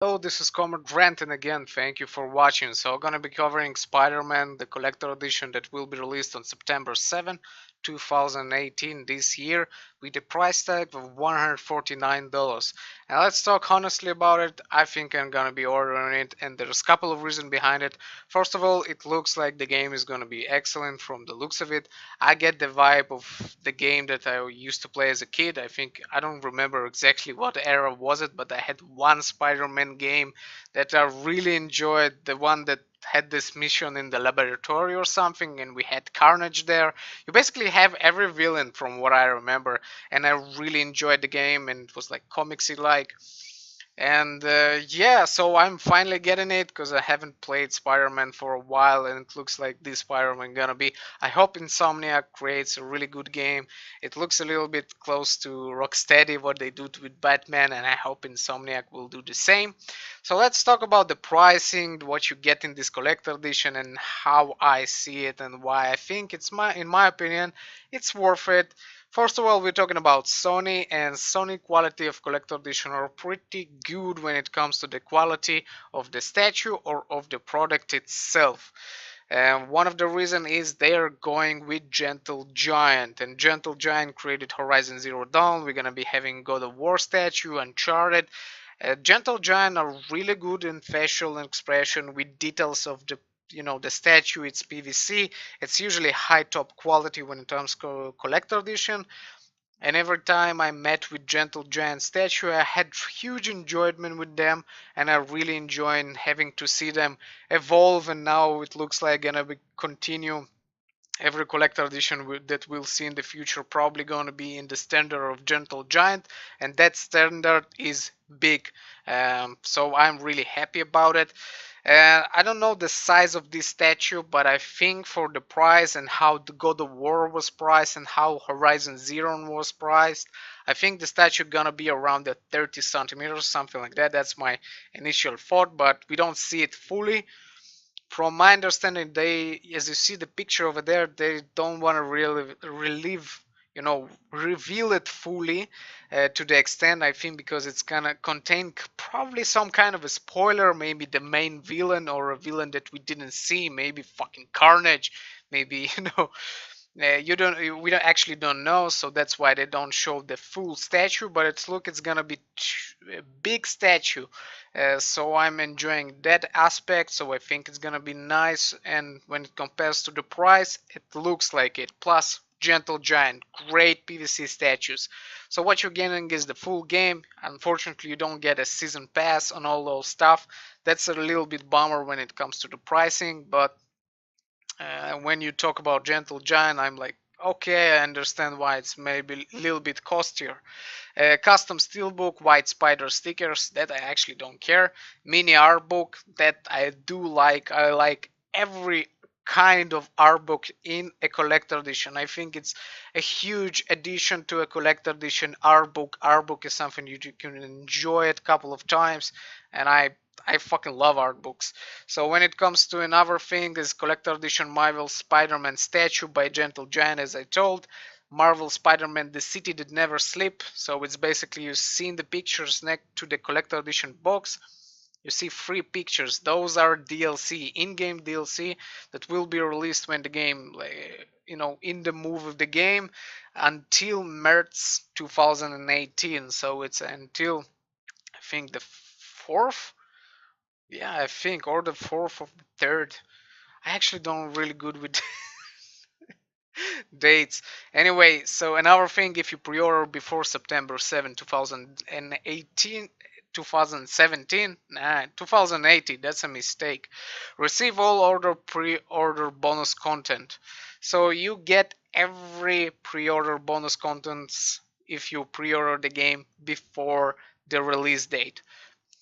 Hello, this is Comrade Grant, and again, thank you for watching. So I'm gonna be covering Spider-Man, the collector edition that will be released on September 7, 2018 this year with a price tag of $149. And let's talk honestly about it. I think I'm gonna be ordering it, and there's a couple of reasons behind it. First of all, it looks like the game is gonna be excellent from the looks of it. I get the vibe of the game that I used to play as a kid. I don't remember exactly what era was it, but I had one Spider-Man game that I really enjoyed. The one that had this mission in the laboratory or something, and we had Carnage there. You basically have every villain from what I remember, and I really enjoyed the game, and it was like comicsy like. And yeah, so I'm finally getting it because I haven't played Spider-Man for a while, and it looks like this Spider-Man gonna be. I hope Insomniac creates a really good game. It looks a little bit close to Rocksteady, what they do with Batman, and I hope Insomniac will do the same. So let's talk about the pricing, what you get in this collector edition, and how I see it, and why I think in my opinion, it's worth it. First of all, we're talking about Sony, and Sony quality of collector edition are pretty good when it comes to the quality of the statue or of the product itself. And one of the reason is they're going with Gentle Giant, and Gentle Giant created Horizon Zero Dawn. We're gonna be having God of War statue, Uncharted. Gentle Giant are really good in facial expression with details of the statue. It's PVC. It's usually high top quality when it comes to collector edition. And every time I met with Gentle Giant statue, I had huge enjoyment with them, and I really enjoy having to see them evolve. And now it looks like gonna be continue. Every collector edition that we'll see in the future probably gonna be in the standard of Gentle Giant, and that standard is big. So I'm really happy about it. I don't know the size of this statue, but I think for the price and how the God of War was priced and how Horizon Zero was priced, I think the statue gonna be around the 30 centimeters, something like that. That's my initial thought, but we don't see it fully. From my understanding, they, as you see the picture over there, they don't want to really relieve, reveal it fully to the extent, I think, because it's gonna contain probably some kind of a spoiler, maybe the main villain or a villain that we didn't see, maybe fucking Carnage, maybe you don't we don't actually don't know, so that's why they don't show the full statue, but it's gonna be a big statue. So I'm enjoying that aspect, so I think it's gonna be nice, and when it compares to the price, it looks like it. Plus Gentle Giant, great PVC statues. So what you're getting is the full game. Unfortunately, you don't get a season pass on all those stuff. That's a little bit bummer when it comes to the pricing, but when you talk about Gentle Giant, I'm like, okay, I understand why it's maybe a little bit costier. Custom steelbook, white spider stickers, that I actually don't care. Mini art book, that I do like. I like every kind of art book in a collector edition. I think it's a huge addition to a collector edition art book. Art book is something you can enjoy it a couple of times, and I fucking love art books. So when it comes to another thing, is collector edition Marvel Spider-Man statue by Gentle Giant, as I told. Marvel Spider-Man The City That Never Sleep. So it's basically you've seen the pictures next to the collector edition box. You see three pictures. Those are DLC, in-game DLC that will be released when the game, in the move of the game until March 2018. So it's until I think the 4th. Yeah, I think, or the 4th of the 3rd. I actually don't really good with dates. Anyway, so another thing, if you pre-order before September 7, 2018, 2017, 2018, that's a mistake. Receive all order pre-order bonus content. So you get every pre-order bonus contents if you pre-order the game before the release date.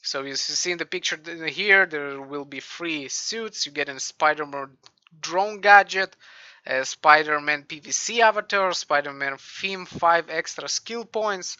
So you see in the picture here, there will be free suits. You get a Spider-Man drone gadget, a Spider-Man PVC avatar, Spider-Man theme 5 extra skill points,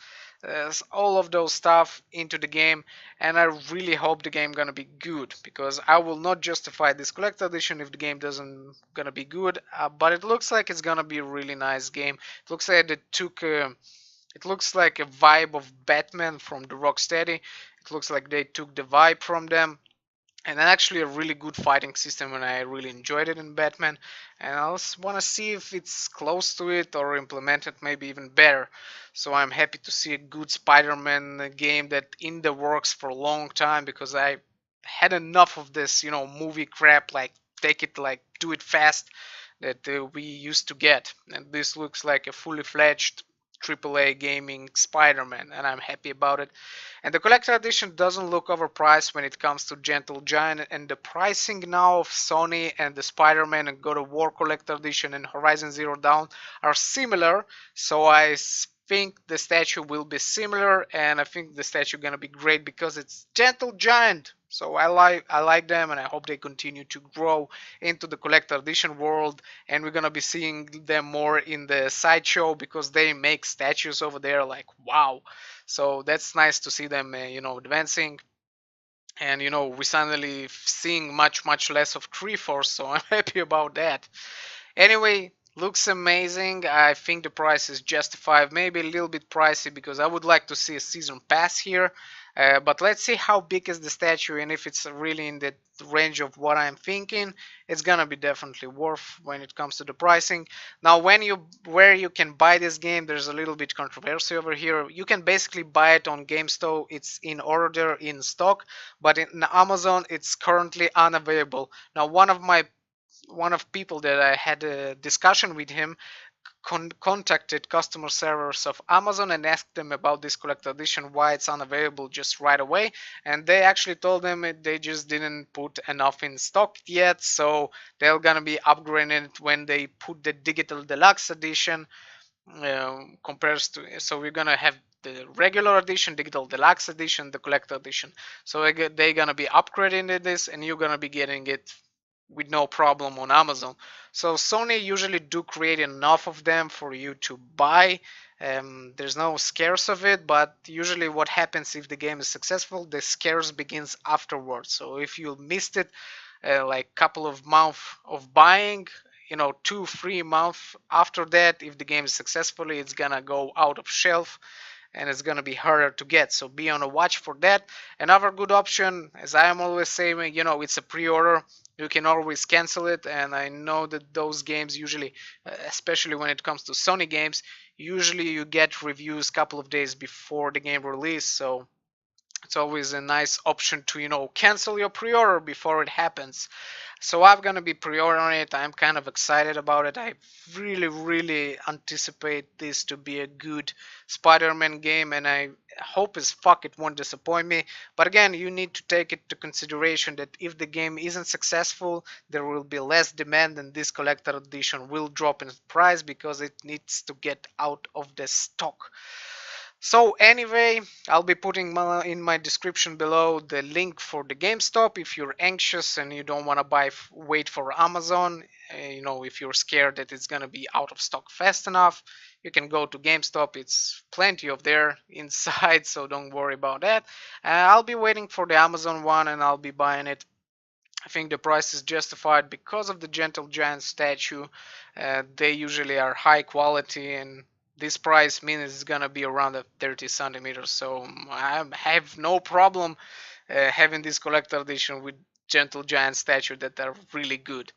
all of those stuff into the game. And I really hope the game gonna be good, because I will not justify this collector edition if the game doesn't gonna be good. But it looks like it's gonna be a really nice game. It looks like they took. It looks like a vibe of Batman from the Rocksteady. It looks like they took the vibe from them, and actually a really good fighting system, and I really enjoyed it in Batman, and I also want to see if it's close to it or implemented maybe even better. So I'm happy to see a good Spider-Man game that in the works for a long time, because I had enough of this, movie crap, like take it, like do it fast, that we used to get. And this looks like a fully fledged AAA gaming Spider-Man, and I'm happy about it. And the collector edition doesn't look overpriced when it comes to Gentle Giant, and the pricing now of Sony and the Spider-Man and God of War collector edition and Horizon Zero Dawn are similar, so I think the statue will be similar, and I think the statue gonna be great because it's Gentle Giant. So I like them, and I hope they continue to grow into the collector edition world, and we're gonna be seeing them more in the sideshow because they make statues over there like wow. So that's nice to see them, advancing. And we're suddenly seeing much less of Triforce, so I'm happy about that. Anyway, looks amazing. I think the price is justified, maybe a little bit pricey because I would like to see a season pass here. But let's see how big is the statue, and if it's really in the range of what I'm thinking, it's gonna be definitely worth when it comes to the pricing. Now, where you can buy this game, there's a little bit controversy over here. You can basically buy it on GameStop. It's in order in stock, but in Amazon, it's currently unavailable. Now, one of people that I had a discussion with him contacted customer servers of Amazon and asked them about this collector edition, why it's unavailable just right away, and they actually told them they just didn't put enough in stock yet, so they're gonna be upgrading it when they put the digital deluxe edition. Compares to, so we're gonna have the regular edition, digital deluxe edition, the collector edition. So they're gonna be upgrading this, and you're gonna be getting it with no problem on Amazon. So Sony usually do create enough of them for you to buy. There's no scarce of it, but usually what happens if the game is successful, the scarce begins afterwards. So if you missed it, like couple of months of buying, 2-3 months after that, if the game is successfully, it's gonna go out of shelf, and it's gonna be harder to get. So be on a watch for that. Another good option, as I am always saying, it's a pre-order. You can always cancel it, and I know that those games usually, especially when it comes to Sony games, usually you get reviews a couple of days before the game release. So it's always a nice option to cancel your pre-order before it happens. So I'm gonna be pre-ordering it. I'm kind of excited about it. I really anticipate this to be a good Spider-Man game, and I hope as fuck it won't disappoint me. But again, you need to take it to consideration that if the game isn't successful, there will be less demand, and this collector edition will drop in price because it needs to get out of the stock. So anyway, I'll be putting in my description below the link for the GameStop if you're anxious and you don't want to wait for Amazon. If you're scared that it's gonna be out of stock fast enough, you can go to GameStop. It's plenty of there inside, so don't worry about that. I'll be waiting for the Amazon one, and I'll be buying it. I think the price is justified because of the Gentle Giant statue. They usually are high quality, and this price means it's gonna be around 30 centimeters. So I have no problem having this collector edition with Gentle Giant statue that are really good.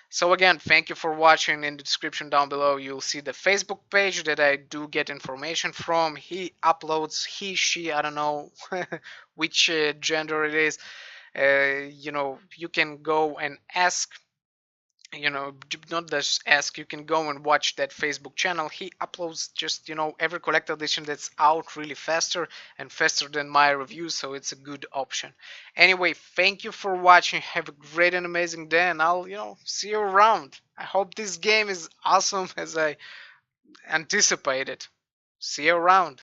So again, thank you for watching. In the description down below, you'll see the Facebook page that I do get information from. He uploads, she, I don't know which gender it is. You can go and ask, not just ask, you can go and watch that Facebook channel. He uploads just, every collector edition that's out really faster than my reviews, so it's a good option. Anyway, thank you for watching. Have a great and amazing day, and I'll, see you around. I hope this game is awesome as I anticipated. See you around.